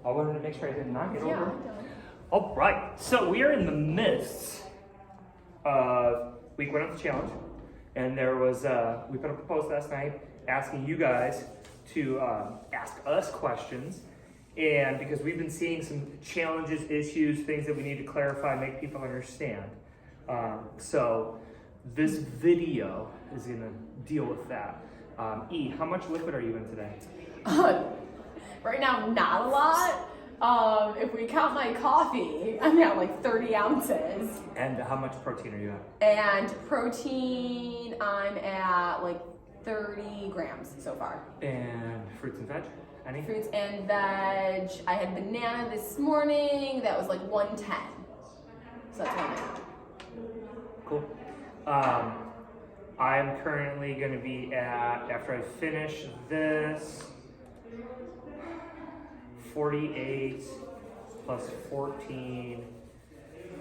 I wanted to make sure I did not get over. Yeah. All right, so we are in the midst of week 1 of the challenge, and there was we put up a post last night asking you guys to ask us questions, and because we've been seeing some challenges, issues, things that we need to clarify, make people understand. So this video is going to deal with that. E, how much liquid are you in today? Right now, not a lot. If we count my coffee, I'm at like 30 ounces. And how much protein are you at? And protein, I'm at like 30 grams so far. And fruits and veg? Any? Fruits and veg. I had banana this morning. That was like 110. So that's what I'm at. Cool. I'm currently going to be at, after I finish this, 48 plus 14,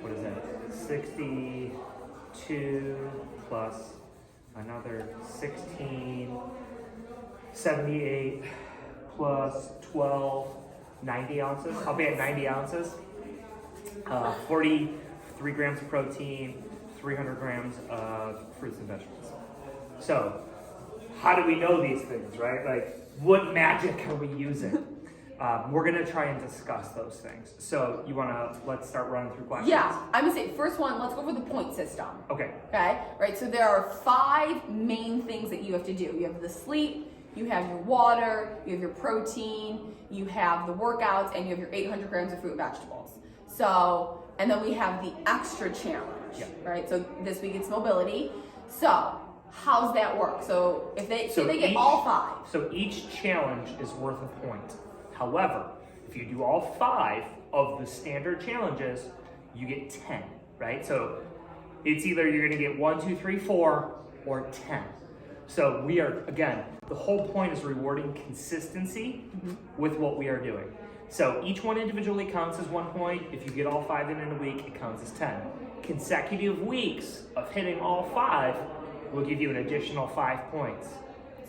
what is that? 62 plus another 16, 78 plus 12, 90 ounces. I'll be at 90 ounces. 43 grams of protein, 300 grams of fruits and vegetables. So, how do we know these things, right? Like, what magic are we using? We're gonna try and discuss those things. So, let's start running through questions. Yeah, I'm gonna say, first one, let's go over the point system. Okay. Okay, right, so there are 5 main things that you have to do. You have the sleep, you have your water, you have your protein, you have the workouts, and you have your 800 grams of fruit and vegetables. So, and then we have the extra challenge, right? So this week it's mobility. So, how's that work? So if they get all 5. So each challenge is worth a point. However, if you do all 5 of the standard challenges, you get 10, right? So it's either you're gonna get 1, 2, 3, 4, or 10. So we are, again, the whole point is rewarding consistency with what we are doing. So each one individually counts as 1 point. If you get all 5 in a week, it counts as 10. Consecutive weeks of hitting all 5 will give you an additional 5 points.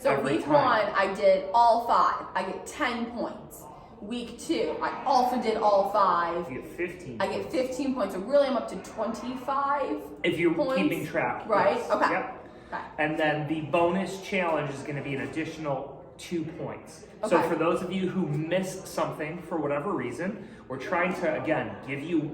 So week 1, I did all 5. I get 10 points. Week 2, I also did all 5. You get 15. I get 15 points. So really, I'm up to 25. If you're points, keeping track, right? Yes. Okay. Yep. Okay. And then the bonus challenge is going to be an additional 2 points. So Okay. for those of you who missed something for whatever reason, we're trying to, again, give you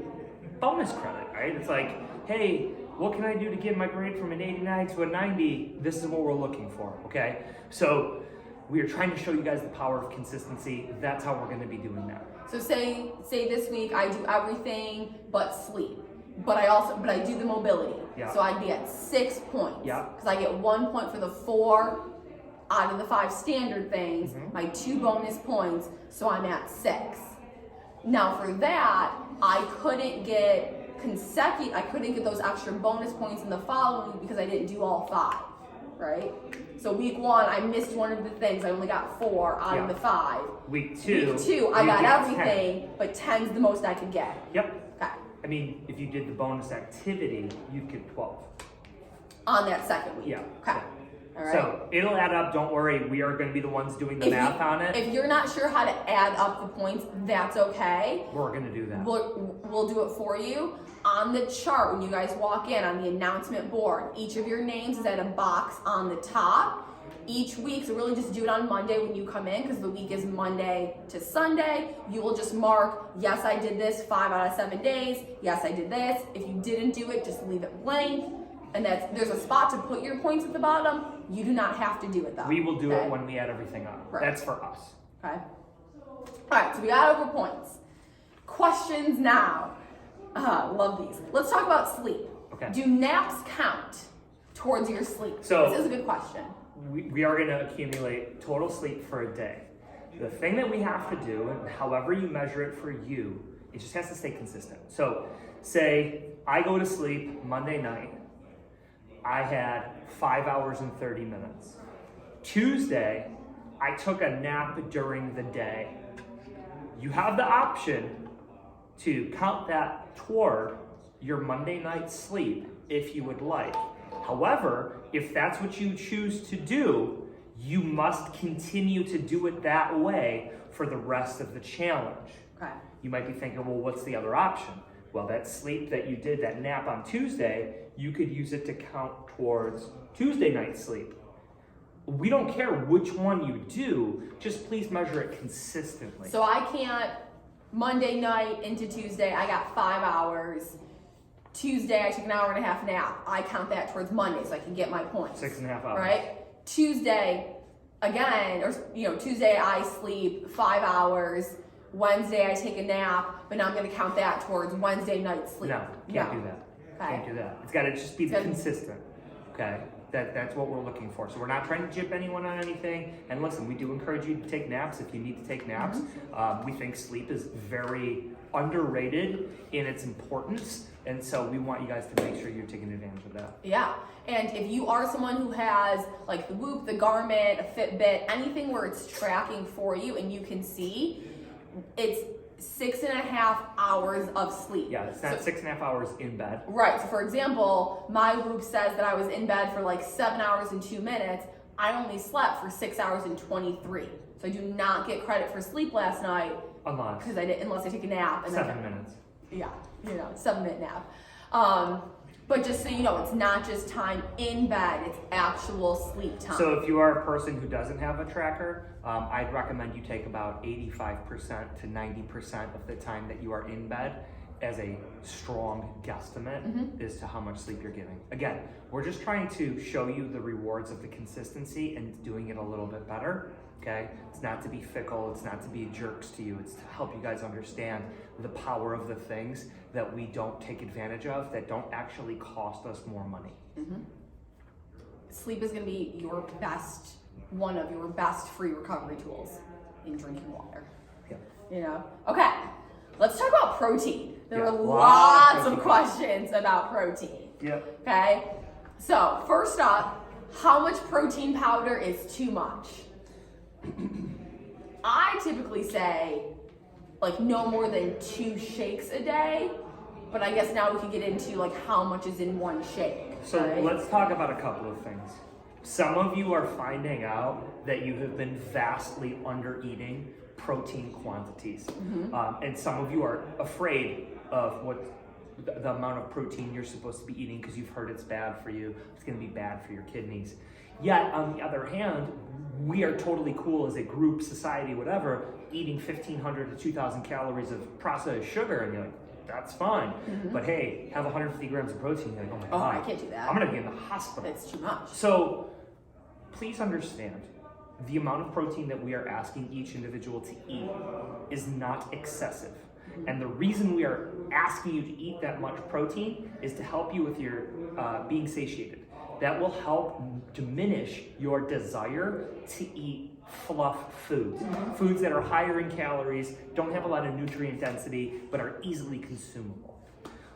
bonus credit, right? It's like, hey, what can I do to get my grade from an 89 to a 90? This is what we're looking for, okay? So we are trying to show you guys the power of consistency. That's how we're going to be doing that. So say this week I do everything but sleep. But I do the mobility. Yeah. So I'd be at 6 points. Yeah. Because I get 1 point for the 4 out of the 5 standard things, my 2 bonus points, so I'm at 6. Now for that, I couldn't get those extra bonus points in the following week because I didn't do all 5, right? So week 1, I missed one of the things. I only got 4 out of the 5. Week 2, I got get everything, 10. but 10's the most I could get. Yep. Okay. I mean, if you did the bonus activity, you'd get 12. On that second week. Yeah. Okay. All right. So it'll add up. Don't worry. We are going to be the ones doing the math on it. If you're not sure how to add up the points, that's okay. We're going to do that. We'll do it for you. On the chart, when you guys walk in on the announcement board, each of your names is at a box on the top. Each week, so really just do it on Monday when you come in because the week is Monday to Sunday. You will just mark, yes, I did this 5 out of 7 days. Yes, I did this. If you didn't do it, just leave it blank. And there's a spot to put your points at the bottom. You do not have to do it though. We will do it when we add everything up. Right. That's for us. Okay. All right, so we got over points. Questions now. Love these. Let's talk about sleep. Okay. Do naps count towards your sleep? So this is a good question. We are going to accumulate total sleep for a day. The thing that we have to do, and however you measure it for you, it just has to stay consistent. So say I go to sleep Monday night. I had 5 hours and 30 minutes. Tuesday, I took a nap during the day. You have the option to count that toward your Monday night sleep if you would like. However, if that's what you choose to do, you must continue to do it that way for the rest of the challenge. Okay. You might be thinking, well, what's the other option? Well, that sleep that you did, that nap on Tuesday, you could use it to count towards Tuesday night sleep. We don't care which one you do, just please measure it consistently. So I can't, Monday night into Tuesday, I got 5 hours. Tuesday, I took an hour and a half nap. I count that towards Monday so I can get my points. 6.5 hours. Right? Tuesday, again, or Tuesday I sleep 5 hours. Wednesday I take a nap, but now I'm going to count that towards Wednesday night sleep. No, can't do that. Okay. Can't do that. It's got to just be consistent. Okay? That's what we're looking for. So we're not trying to jip anyone on anything. And listen, we do encourage you to take naps if you need to take naps. We think sleep is very underrated in its importance. And so we want you guys to make sure you're taking advantage of that. Yeah. And if you are someone who has like the Whoop, the Garmin, a Fitbit, anything where it's tracking for you and you can see, it's 6.5 hours of sleep. Yeah, it's not 6.5 hours in bed. Right. So for example, my Whoop says that I was in bed for like 7 hours and 2 minutes. I only slept for 6 hours and 23. So I do not get credit for sleep last night. Unless Unless I take a nap. And 7 minutes. Yeah, 7-minute nap. But just so you know, it's not just time in bed, it's actual sleep time. So if you are a person who doesn't have a tracker, I'd recommend you take about 85% to 90% of the time that you are in bed as a strong guesstimate as to how much sleep you're getting. Again, we're just trying to show you the rewards of the consistency and doing it a little bit better. Okay, it's not to be fickle, it's not to be jerks to you, it's to help you guys understand the power of the things that we don't take advantage of, that don't actually cost us more money. Sleep is going to be one of your best free recovery tools in drinking water. Yeah. Okay, let's talk about protein. There are lots lots of questions about protein. Yep. Okay, so first up, how much protein powder is too much? I typically say like no more than 2 shakes a day, but I guess now we can get into like how much is in one shake. So right? let's talk about a couple of things. Some of you are finding out that you have been vastly under eating protein quantities. And some of you are afraid of what the amount of protein you're supposed to be eating because you've heard it's bad for you. It's going to be bad for your kidneys. Yet, on the other hand, we are totally cool as a group, society, whatever, eating 1,500 to 2,000 calories of processed sugar, and you're like, that's fine. But hey, have 150 grams of protein, you're like, oh my God. I can't do that. I'm gonna be in the hospital. It's too much. So, please understand, the amount of protein that we are asking each individual to eat is not excessive. And the reason we are asking you to eat that much protein is to help you with your being satiated. That will help diminish your desire to eat fluff foods. Foods that are higher in calories, don't have a lot of nutrient density, but are easily consumable.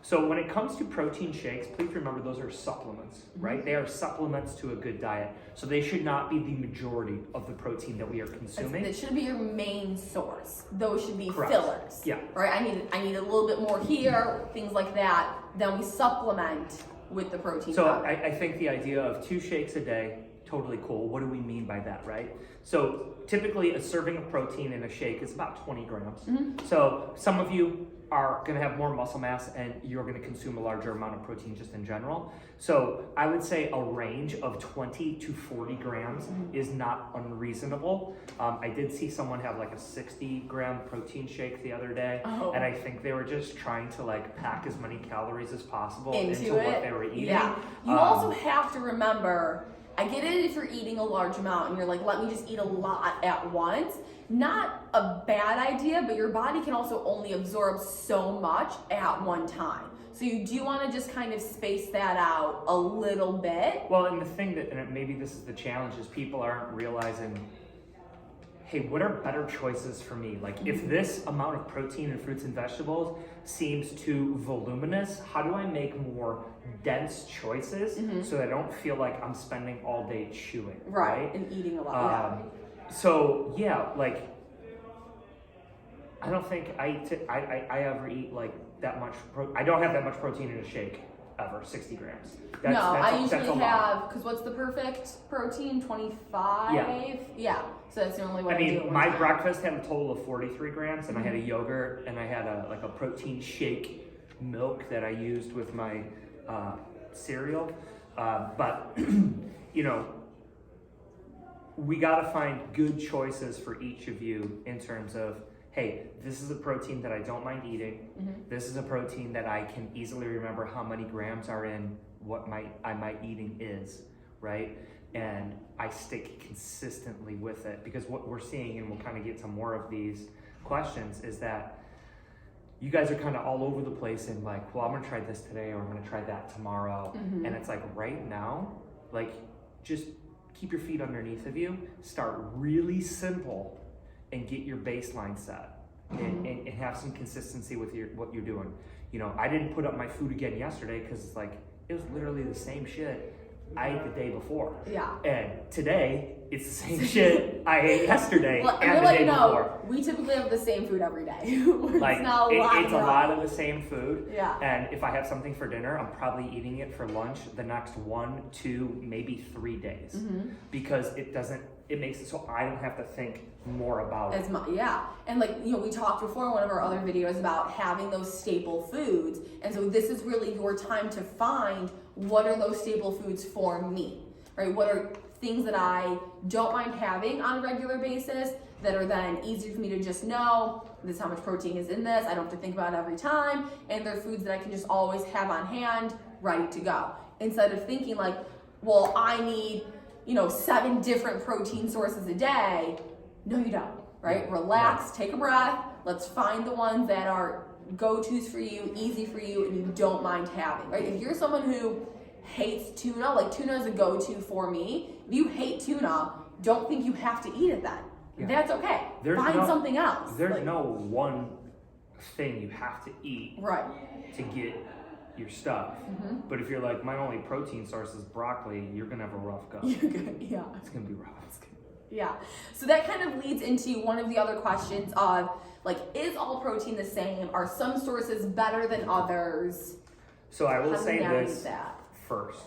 So when it comes to protein shakes, please remember those are supplements, right? They are supplements to a good diet. So they should not be the majority of the protein that we are consuming. It shouldn't be your main source. Those should be Correct. fillers. Yeah. Right? I need a little bit more here, things like that. Then we supplement with the protein So powder. I think the idea of 2 shakes a day, totally cool. What do we mean by that, right? So typically a serving of protein in a shake is about 20 grams. So some of you are going to have more muscle mass and you're going to consume a larger amount of protein just in general. So I would say a range of 20 to 40 grams is not unreasonable. I did see someone have like a 60-gram protein shake the other day, and I think they were just trying to like pack as many calories as possible into what they were eating. Yeah. You also have to remember, I get it if you're eating a large amount and you're like, let me just eat a lot at once. Not a bad idea, but your body can also only absorb so much at one time. So you do want to just kind of space that out a little bit. Well, and the thing that, and maybe this is the challenge, is people aren't realizing, hey, what are better choices for me? Like if this amount of protein in fruits and vegetables seems too voluminous, how do I make more dense choices so that I don't feel like I'm spending all day chewing, right? And eating a lot. So yeah, like I don't think I ever eat like that much. I don't have that much protein in a shake. ever, 60 grams. I usually that's a lot. have, because what's the perfect protein? 25? Yeah. So that's normally what I do. My breakfast had a total of 43 grams, and I had a yogurt, and I had a protein shake milk that I used with my cereal. But, we got to find good choices for each of you in terms of, hey, this is a protein that I don't mind eating. This is a protein that I can easily remember how many grams are in what I might eating is, right? And I stick consistently with it, because what we're seeing, and we'll kind of get to more of these questions, is that you guys are kind of all over the place and like, well, I'm gonna try this today, or I'm gonna try that tomorrow. And it's like, right now, like, just keep your feet underneath of you, start really simple, and get your baseline set, and have some consistency with what you're doing. I didn't put up my food again yesterday because it's like, it was literally the same shit I ate the day before. Yeah. And today, it's the same shit I ate yesterday well, and the day before. We typically have the same food every day. Like, it's a lot of the same food. Yeah. And if I have something for dinner, I'm probably eating it for lunch the next 1, 2, maybe 3 days. Because it makes it so I don't have to think more about it. Yeah. And we talked before in one of our other videos about having those staple foods. And so this is really your time to find what are those staple foods for me, right? What are things that I don't mind having on a regular basis that are then easier for me to just know this is how much protein is in this. I don't have to think about it every time. And they're foods that I can just always have on hand, ready to go. Instead of thinking like, well, I need 7 different protein sources a day. No, you don't, right? Relax, take a breath. Let's find the ones that are go-tos for you, easy for you, and you don't mind having, right? If you're someone who hates tuna, like tuna is a go-to for me. If you hate tuna, don't think you have to eat it then. Yeah. That's okay. Find something else. There's no one thing you have to eat to get your stuff. But if you're like, my only protein source is broccoli, you're gonna have a rough go. It's gonna be rough. Yeah. So that kind of leads into one of the other questions of like, is all protein the same? Are some sources better than others? So I will say this first,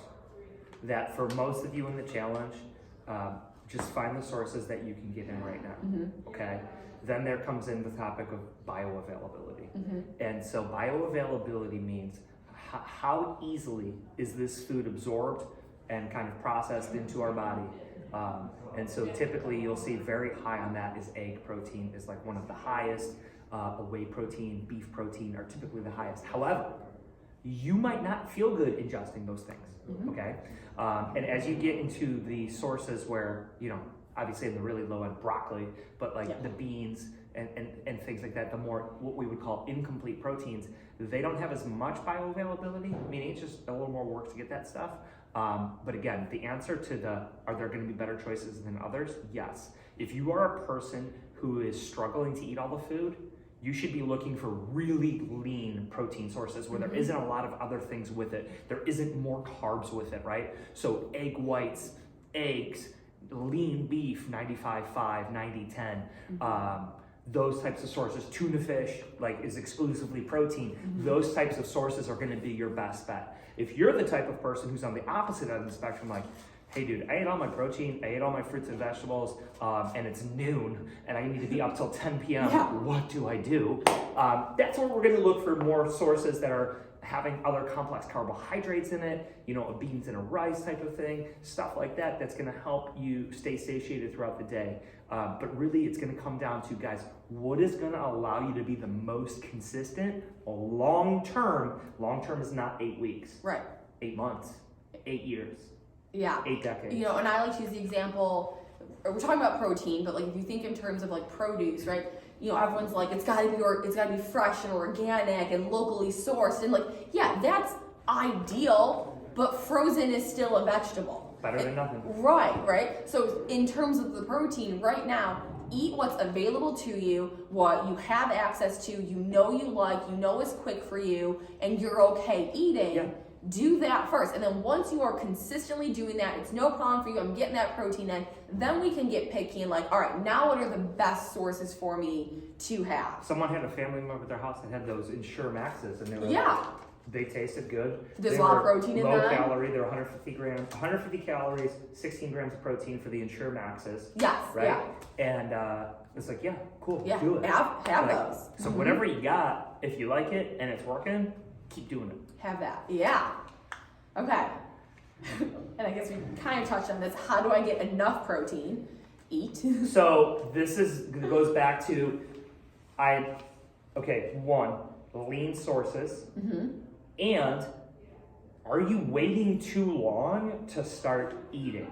that for most of you in the challenge, just find the sources that you can get in right now, okay? Then there comes in the topic of bioavailability. And so bioavailability means how easily is this food absorbed and kind of processed into our body. And so typically you'll see very high on that is egg protein is like one of the highest, whey protein, beef protein are typically the highest. However, you might not feel good ingesting those things, okay? And as you get into the sources where, obviously in the really low end, broccoli, but like the beans and things like that, the more what we would call incomplete proteins, they don't have as much bioavailability, meaning it's just a little more work to get that stuff. But again, the answer to are there going to be better choices than others? Yes. If you are a person who is struggling to eat all the food, you should be looking for really lean protein sources where there isn't a lot of other things with it. There isn't more carbs with it, right? So egg whites, eggs, lean beef, 95-5, 90-10, those types of sources. Tuna fish is exclusively protein. Those types of sources are going to be your best bet. If you're the type of person who's on the opposite end of the spectrum, like, hey dude, I ate all my protein, I ate all my fruits and vegetables, and it's noon, and I need to be up till 10 p.m. What do I do? That's where we're going to look for more sources that are having other complex carbohydrates in it, a beans and a rice type of thing, stuff like that, that's going to help you stay satiated throughout the day. But really, it's going to come down to, guys, what is going to allow you to be the most consistent long term? Long term is not 8 weeks. Right. 8 months, 8 years. Yeah. 8 decades. And I like to use the example, we're talking about protein, but if you think in terms of produce, right? Everyone's like, it's gotta be fresh and organic and locally sourced. And that's ideal, but frozen is still a vegetable. Better than nothing. Right. So in terms of the protein, right now, eat what's available to you, what you have access to, you like, is quick for you, and you're okay eating. Yeah. Do that first. And then once you are consistently doing that, it's no problem for you, I'm getting that protein in, then we can get picky and all right, now what are the best sources for me to have? Someone had a family member at their house that had those Ensure Maxes, and they were They tasted good. There's They a lot of were protein in low them. calorie. They're 150 calories, 16 grams of protein for the Ensure Maxes. Yes. Right? Yeah. And it's like, yeah, cool, Yeah. do it. Have Like, those. So whatever you got, if you like it and it's working, keep doing it. Have that. Yeah. Okay. And I guess we kind of touched on this. How do I get enough protein? Eat. So this goes back to one, lean sources. And are you waiting too long to start eating?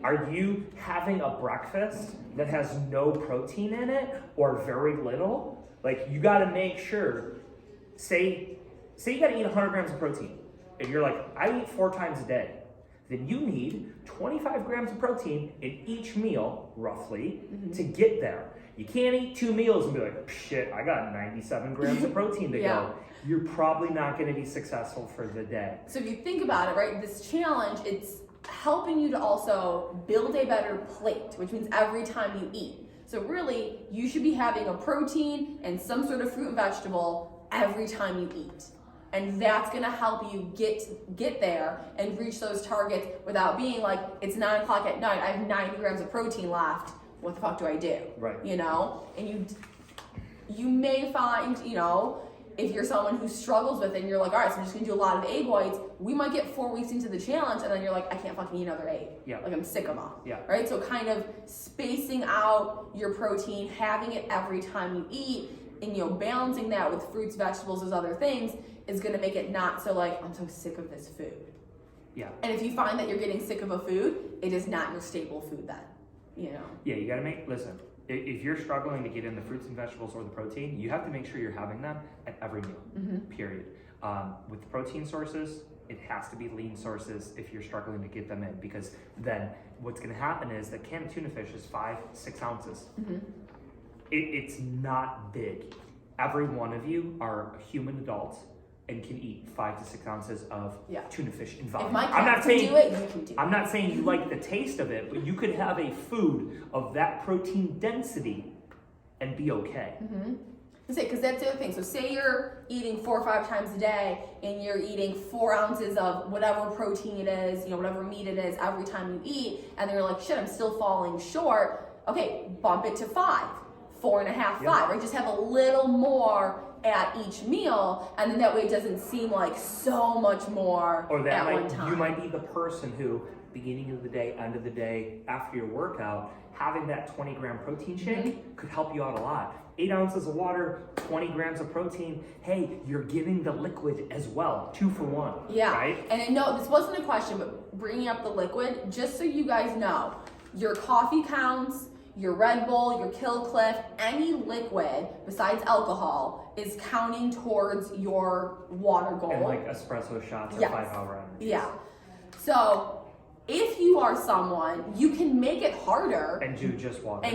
Are you having a breakfast that has no protein in it or very little? Like, you got to make sure, say you got to eat 100 grams of protein, and you're like, I eat 4 times a day. Then you need 25 grams of protein in each meal, roughly, to get there. You can't eat 2 meals and be like, shit, I got 97 grams of protein to go. You're probably not going to be successful for the day. So if you think about it, right, this challenge, it's helping you to also build a better plate, which means every time you eat. So really, you should be having a protein and some sort of fruit and vegetable every time you eat. And that's gonna help you get there and reach those targets without being like, it's 9 o'clock at night, I have 90 grams of protein left, what the fuck do I do? Right. You know? And you may find, you know, if you're someone who struggles with it and you're like, all right, so I'm just gonna do a lot of egg whites, we might get 4 weeks into the challenge and then you're like, I can't fucking eat another egg. Yeah. Like, I'm sick of them. Yeah. Right? So kind of spacing out your protein, having it every time you eat, and, you know, balancing that with fruits, vegetables, those other things is gonna make it not so like, I'm so sick of this food. Yeah. And if you find that you're getting sick of a food, it is not your staple food then, you know? Yeah, you gotta listen, if you're struggling to get in the fruits and vegetables or the protein, you have to make sure you're having them at every meal, period. With protein sources, it has to be lean sources if you're struggling to get them in, because then what's gonna happen is that canned tuna fish is 5-6 ounces. It's not big. Every one of you are human adults and can eat 5 to 6 ounces of tuna fish in volume. If my cat can do it, you can do it. I'm not saying you like the taste of it, but you could have a food of that protein density and be okay. Because that's the other thing. So say you're eating 4 or 5 times a day and you're eating 4 ounces of whatever protein it is, you know, whatever meat it is every time you eat, and then you're like, shit, I'm still falling short. Okay, bump it to 5, 4.5, 5, right? Just have a little more at each meal, and then that way it doesn't seem like so much more or that at one time. You might be the person who, beginning of the day, end of the day, after your workout, having that 20-gram protein shake could help you out a lot. 8 ounces of water, 20 grams of protein. Hey, you're getting the liquid as well, 2 for 1. Yeah, right? And no, this wasn't a question, but bringing up the liquid, just so you guys know, your coffee counts, your Red Bull, your Kill Cliff, any liquid besides alcohol is counting towards your water goal. And like espresso shots or 5-hour energies. Yeah. So if you are someone, you can make it harder and do just water.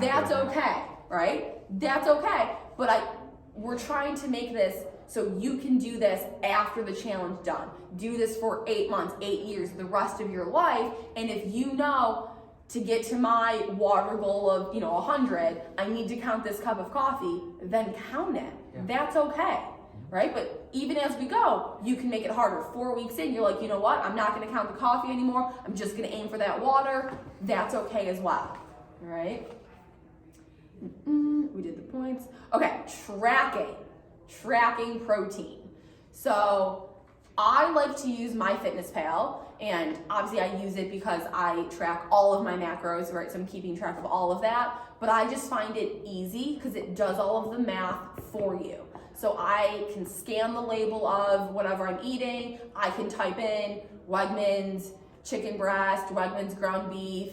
That's okay, right? That's okay. But we're trying to make this so you can do this after the challenge done. Do this for 8 months, 8 years, the rest of your life. And if you know, to get to my water goal of, 100, I need to count this cup of coffee, then count it. Yeah. That's okay, right? But even as we go, you can make it harder. 4 weeks in, you're like, you know what? I'm not gonna count the coffee anymore. I'm just gonna aim for that water. That's okay as well, all right? We did the points. Okay, tracking protein. So I like to use MyFitnessPal, and obviously I use it because I track all of my macros, right? So I'm keeping track of all of that, but I just find it easy because it does all of the math for you. So I can scan the label of whatever I'm eating. I can type in Wegmans chicken breast, Wegmans ground beef.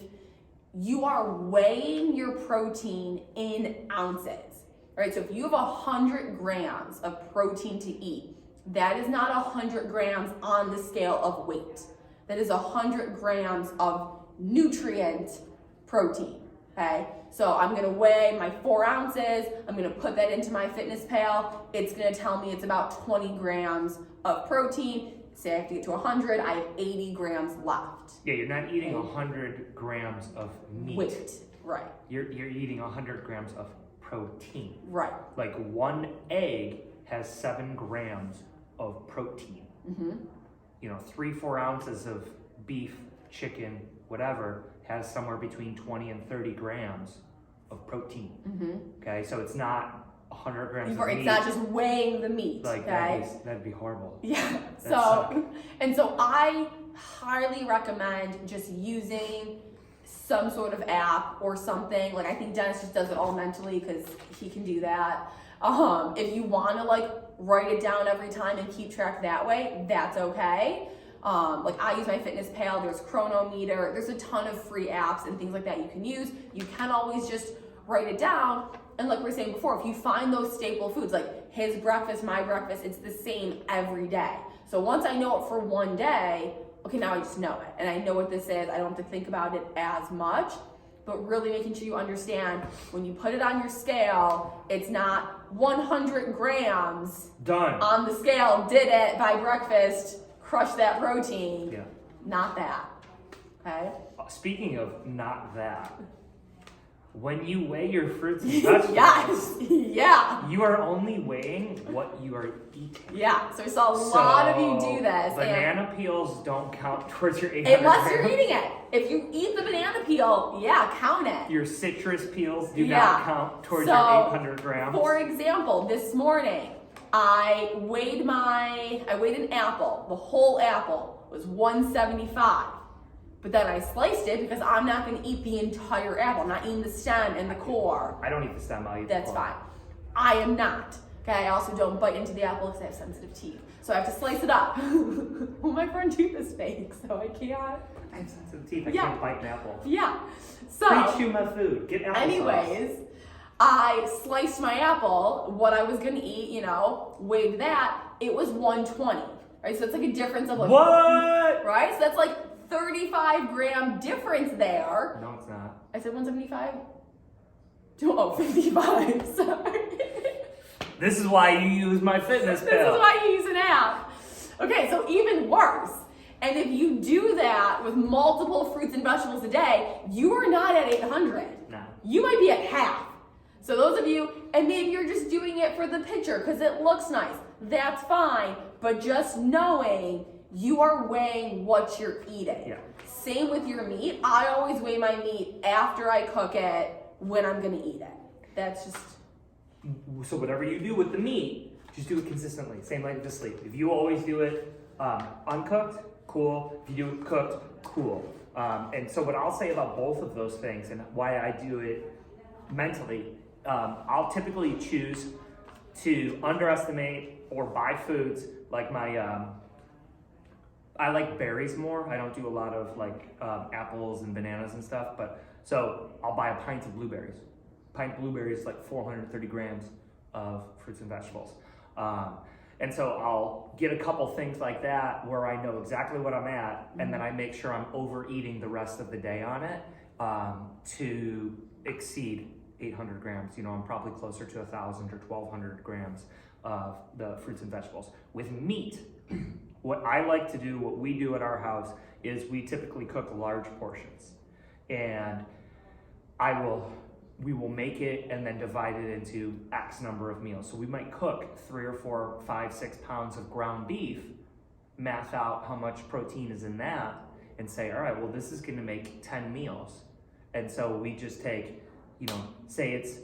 You are weighing your protein in ounces, right? So if you have 100 grams of protein to eat, that is not 100 grams on the scale of weight. That is 100 grams of nutrient protein, okay? So I'm gonna weigh my 4 ounces, I'm gonna put that into MyFitnessPal. It's gonna tell me it's about 20 grams of protein. Say I have to get to 100, I have 80 grams left. Yeah, you're not eating 100 grams of meat. Weight, right. You're eating 100 grams of protein. Right. Like 1 egg has 7 grams of protein. Mm-hmm. 3-4 ounces of beef, chicken, whatever, has somewhere between 20 and 30 grams of protein. Mm-hmm. Okay, so it's not 100 grams of meat. It's not just weighing the meat. Like, okay? that'd be horrible. Yeah. Suck. So I highly recommend just using some sort of app or something. Like, I think Dennis just does it all mentally because he can do that. If you want to like write it down every time and keep track that way, that's okay. Like I use my Fitness Pal, there's Chronometer, there's a ton of free apps and things like that you can use. You can always just write it down. And like we were saying before, if you find those staple foods, like his breakfast, my breakfast, it's the same every day. So once I know it for one day, okay, now I just know it. And I know what this is. I don't have to think about it as much. But really making sure you understand when you put it on your scale, it's not 100 grams Done. on the scale, did it by breakfast, crush that protein. Yeah. Not that. Okay? Speaking of not that, when you weigh your fruits and vegetables, Yes. Yeah. you are only weighing what you are eating. Yeah. So I saw a lot of you do this. Banana peels don't count towards your 800 unless you're grams. eating it. If you eat the banana peel, yeah, count it. Your citrus peels do Yeah. not count towards So, your 800 grams. For example, this morning, I weighed an apple. The whole apple was 175. But then I sliced it because I'm not going to eat the entire apple. I'm not eating the stem and the core. I don't eat the stem, I eat the That's core. fine. I am not. Okay, I also don't bite into the apple because I have sensitive teeth. So I have to slice it up. Well, my front tooth is fake, so I can't. I have sensitive teeth. I Yeah. can't bite an apple. Yeah. So, Please chew my food. Get applesauce. anyways, I sliced my apple, what I was going to eat, weighed that. It was 120. Right? So it's like a difference of like. What? Right? So that's like 35-gram difference there. No, it's not. I said 175? Oh, 55. Sorry. This is why you use my Fitness Pal. This is why you use an app. Okay, so even worse. And if you do that with multiple fruits and vegetables a day, you are not at 800. No. You might be at half. So those of you, and maybe you're just doing it for the picture because it looks nice. That's fine. But just knowing you are weighing what you're eating. Yeah. Same with your meat. I always weigh my meat after I cook it when I'm going to eat it. That's just... So whatever you do with the meat, just do it consistently. Same like with the sleep. If you always do it uncooked, cool. If you do it cooked, cool. And so what I'll say about both of those things and why I do it mentally, I'll typically choose to underestimate or buy foods like my... I like berries more. I don't do a lot of like apples and bananas and stuff, but so I'll buy a pint of blueberries. Pint of blueberries is like 430 grams of fruits and vegetables. And so I'll get a couple things like that where I know exactly what I'm at, and then I make sure I'm overeating the rest of the day on it to exceed 800 grams. I'm probably closer to 1,000 or 1,200 grams of the fruits and vegetables. With meat, what I like to do, what we do at our house, is we typically cook large portions. And we will make it and then divide it into X number of meals. So we might cook 3 or 4, 5, 6 pounds of ground beef, math out how much protein is in that, and say, all right, well, this is gonna make 10 meals. And so we just take, say it's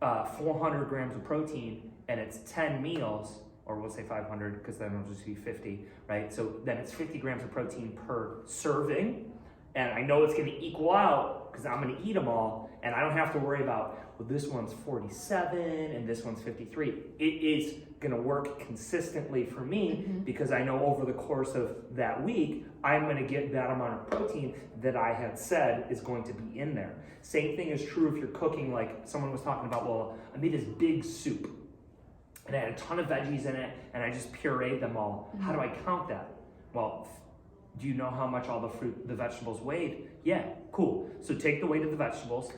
400 grams of protein and it's 10 meals, or we'll say 500 because then it'll just be 50, right? So then it's 50 grams of protein per serving. And I know it's gonna equal out because I'm gonna eat them all, and I don't have to worry about, well, this one's 47 and this one's 53. It is gonna work consistently for me because I know over the course of that week, I'm gonna get that amount of protein that I had said is going to be in there. Same thing is true if you're cooking, like someone was talking about, well, I made this big soup and I had a ton of veggies in it and I just pureed them all. How do I count that? Well, do you know how much all the vegetables weighed? Yeah, cool. So take the weight of the vegetables,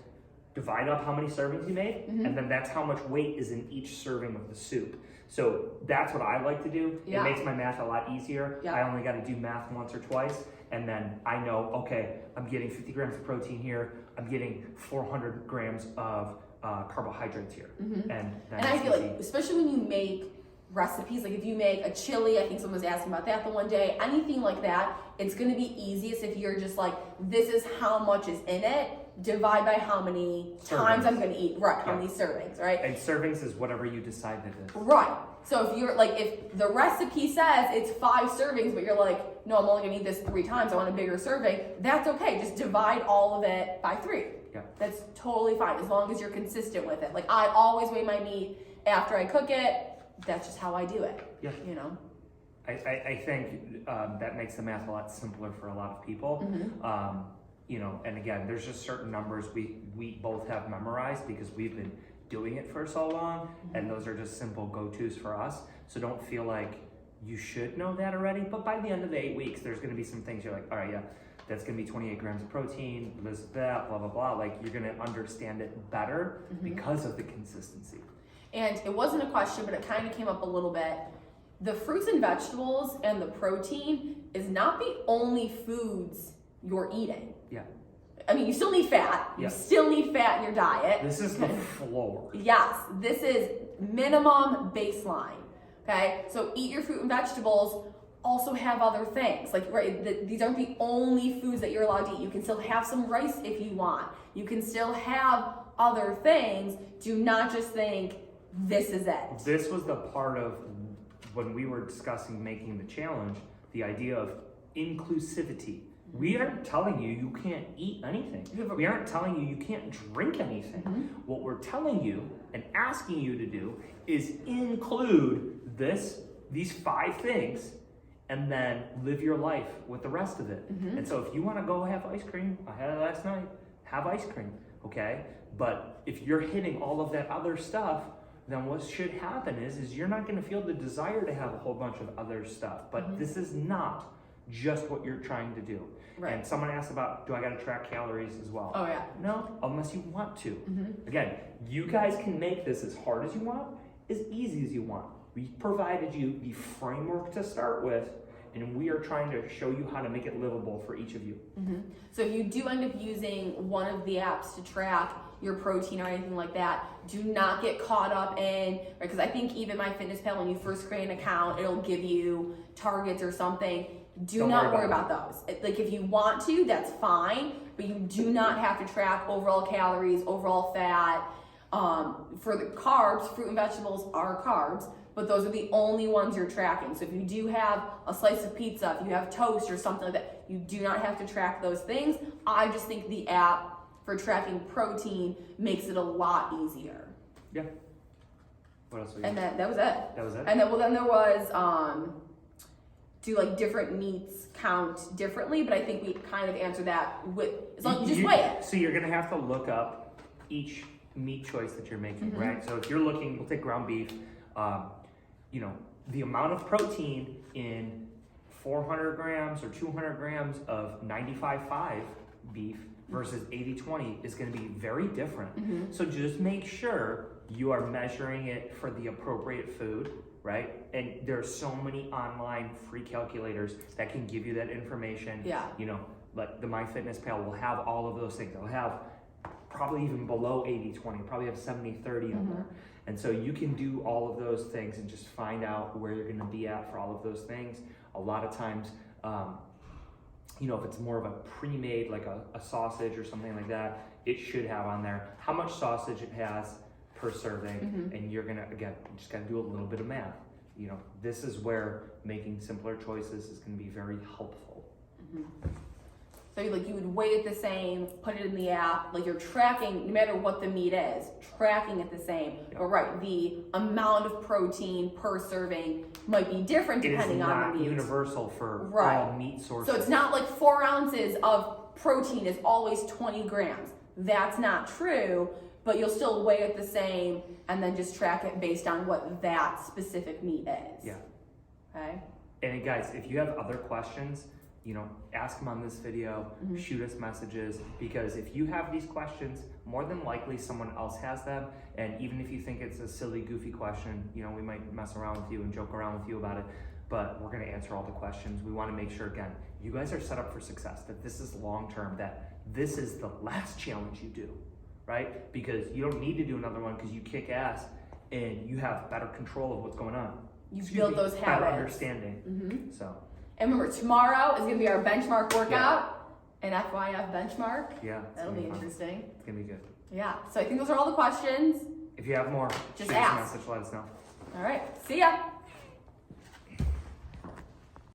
divide up how many servings you made, and then that's how much weight is in each serving of the soup. So that's what I like to do. Yeah. It makes my math a lot easier. Yeah. I only got to do math once or twice, and then I know, okay, I'm getting 50 grams of protein here. I'm getting 400 grams of carbohydrates here. And I feel like, especially when you make recipes, like if you make a chili, I think someone was asking about that the one day, anything like that, it's gonna be easiest if you're just like, this is how much is in it, divide by how many times I'm gonna eat, right, how many servings, right? And servings is whatever you decide that is. Right. So if you're like, if the recipe says it's 5 servings, but you're like, no, I'm only gonna eat this 3 times, I want a bigger serving, that's okay. Just divide all of it by 3. Yeah. That's totally fine, as long as you're consistent with it. Like, I always weigh my meat after I cook it. That's just how I do it. Yeah. You know? I think that makes the math a lot simpler for a lot of people. You know, and again, there's just certain numbers we both have memorized because we've been doing it for so long, and those are just simple go-tos for us. So don't feel like you should know that already, but by the end of the 8 weeks, there's gonna be some things you're like, all right, yeah, that's gonna be 28 grams of protein, this, that, blah, blah, blah. Like, you're gonna understand it better because of the consistency. And it wasn't a question, but it kind of came up a little bit. The fruits and vegetables and the protein is not the only foods you're eating. Yeah. I mean, you still need fat. You still need fat in your diet. This is the floor. Yes, this is minimum baseline. Okay, so eat your fruit and vegetables. Also have other things. Like, right, these aren't the only foods that you're allowed to eat. You can still have some rice if you want. You can still have other things. Do not just think this is it. This was the part of when we were discussing making the challenge, the idea of inclusivity. We aren't telling you you can't eat anything. We aren't telling you you can't drink anything. What we're telling you and asking you to do is include these 5 things and then live your life with the rest of it. And so if you want to go have ice cream, I had it last night, have ice cream, okay? But if you're hitting all of that other stuff, then what should happen is you're not going to feel the desire to have a whole bunch of other stuff. But this is not just what you're trying to do. Right. And someone asked about, do I got to track calories as well? Oh, yeah. No, unless you want to. Again, you guys can make this as hard as you want, as easy as you want. We provided you the framework to start with, and we are trying to show you how to make it livable for each of you. So if you do end up using one of the apps to track your protein or anything like that, do not get caught up in, because I think even MyFitnessPal, when you first create an account, it'll give you targets or something. Don't not worry about those. Like, if you want to, that's fine, but you do not have to track overall calories, overall fat. For the carbs, fruit and vegetables are carbs, but those are the only ones you're tracking. So if you do have a slice of pizza, if you have toast or something like that, you do not have to track those things. I just think the app for tracking protein makes it a lot easier. Yeah. What else? And that was it. That was it? And then, well, then there was, do like different meats count differently? But I think we kind of answered that with, as long as you just weigh it. So you're gonna have to look up each meat choice that you're making, right? So if you're looking, we'll take ground beef, you know, the amount of protein in 400 grams or 200 grams of 95.5 beef versus 80-20 is going to be very different. So just make sure you are measuring it for the appropriate food, right? And there are so many online free calculators that can give you that information. Yeah. You know, like the MyFitnessPal will have all of those things. They'll have probably even below 80-20, probably have 70-30 on there. And so you can do all of those things and just find out where you're going to be at for all of those things. A lot of times, you know, if it's more of a pre-made, like a sausage or something like that, it should have on there how much sausage it has per serving. And you're gonna, again, you just gotta do a little bit of math. You know, this is where making simpler choices is gonna be very helpful. So like you would weigh it the same, put it in the app, like you're tracking, no matter what the meat is, tracking it the same. Yeah. But right, the amount of protein per serving might be different depending on the meat. It is not universal for all meat sources. So it's not like 4 ounces of protein is always 20 grams. That's not true, but you'll still weigh it the same and then just track it based on what that specific meat is. Yeah. Okay. And guys, if you have other questions, you know, ask them on this video, shoot us messages, because if you have these questions, more than likely someone else has them. And even if you think it's a silly, goofy question, you know, we might mess around with you and joke around with you about it, but we're gonna answer all the questions. We wanna make sure, again, you guys are set up for success, that this is long-term, that this is the last challenge you do, right? Because you don't need to do another one because you kick ass and you have better control of what's going on. You build those habits. Better understanding. So. And remember, tomorrow is going to be our benchmark workout, an FYF benchmark. Yeah. That'll be interesting. It's going to be good. Yeah. So I think those are all the questions. If you have more, Just shoot us a ask. message, let us know. All right. See ya.